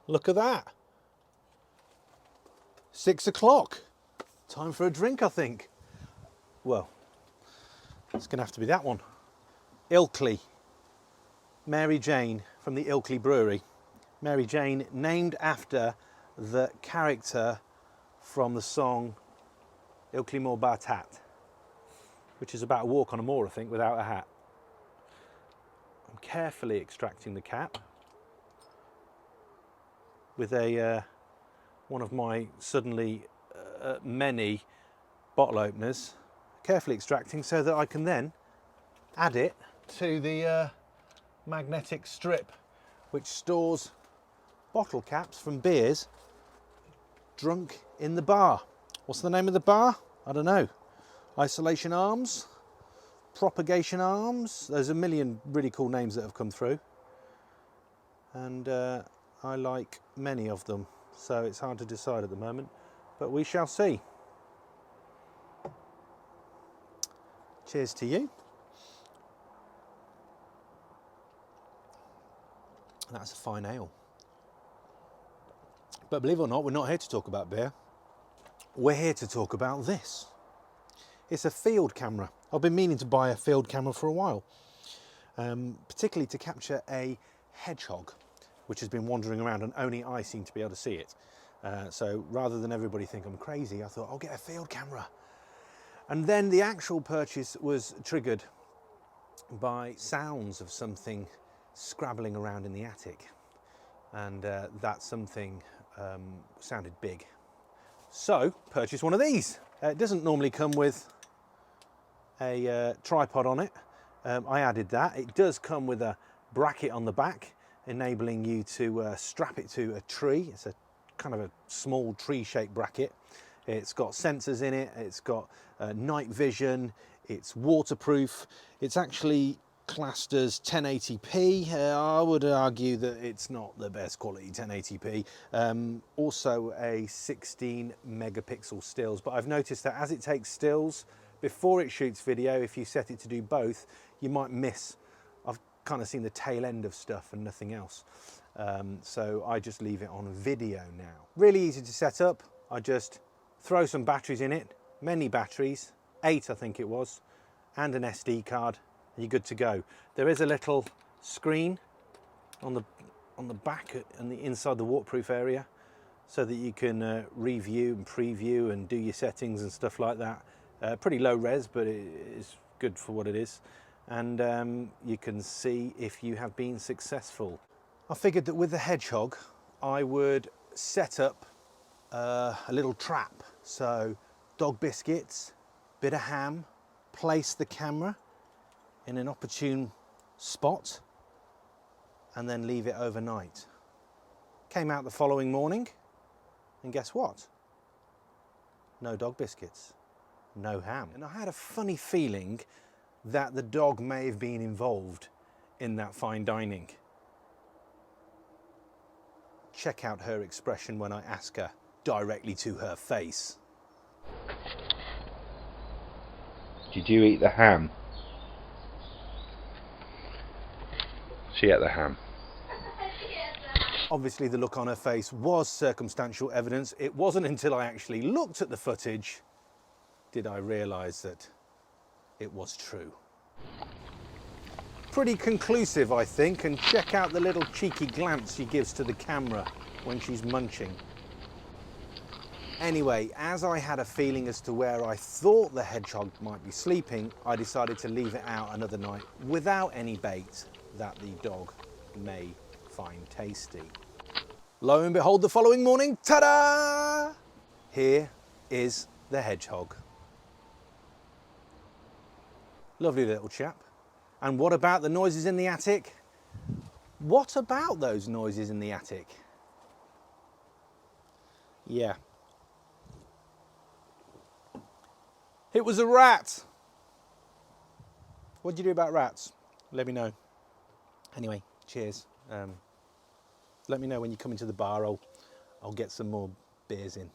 Look at that. 6 o'clock. Time for a drink, I think. Well, it's going to have to be that one. Ilkley. Mary Jane from the Ilkley Brewery. Mary Jane, named after the character from the song Ilkley Moor Bar Tat, which is about a walk on a moor, I think, without a hat. I'm carefully extracting the cap with a one of my suddenly many bottle openers, carefully extracting so that I can then add it to the magnetic strip which stores bottle caps from beers drunk in the bar. What's the name of the bar? I don't know. Isolation Arms, Propagation Arms. There's a million really cool names that have come through, and I like many of them, so it's hard to decide at the moment, but we shall see. Cheers to you. That's a fine ale. But believe it or not, we're not here to talk about beer. We're here to talk about this. It's a field camera. I've been meaning to buy a field camera for a while, particularly to capture a hedgehog, which has been wandering around and only I seem to be able to see it. So rather than everybody think I'm crazy, I thought I'll get a field camera. And then the actual purchase was triggered by sounds of something scrabbling around in the attic, and that something sounded big. So purchased one of these. It doesn't normally come with a tripod on it. I added that. It does come with a bracket on the back, enabling you to strap it to a tree. It's a kind of a small tree-shaped bracket. It's got sensors in it. It's got night vision. It's waterproof. It's actually classed as 1080p. I would argue that it's not the best quality 1080p. Also a 16 megapixel stills, but I've noticed that as it takes stills before it shoots video, if you set it to do both, you might miss. I've kind of seen the tail end of stuff and nothing else. So I just leave it on video now. Really easy to set up. I just throw some batteries in it, many batteries, 8 I think it was, and an SD card. You're good to go. There is a little screen on the back and the inside the waterproof area, so that you can review and preview and do your settings and stuff like that. Pretty low res, but it is good for what it is. And you can see if you have been successful. I figured that with the hedgehog, I would set up a little trap. So dog biscuits, bit of ham, place the camera in an opportune spot, and then leave it overnight. Came out the following morning, and guess what? No dog biscuits, no ham. And I had a funny feeling that the dog may have been involved in that fine dining. Check out her expression when I ask her directly to her face. Did you eat the ham? She ate the ham. Obviously the look on her face was circumstantial evidence. It wasn't until I actually looked at the footage did I realise that it was true. Pretty conclusive, I think, and check out the little cheeky glance she gives to the camera when she's munching. Anyway, as I had a feeling as to where I thought the hedgehog might be sleeping, I decided to leave it out another night without any bait that the dog may find tasty. Lo and behold, the following morning, ta-da! Here is the hedgehog. Lovely little chap. And what about the noises in the attic? What about those noises in the attic? Yeah. It was a rat. What do you do about rats? Let me know. Anyway, cheers. Let me know when you come into the bar. I'll get some more beers in.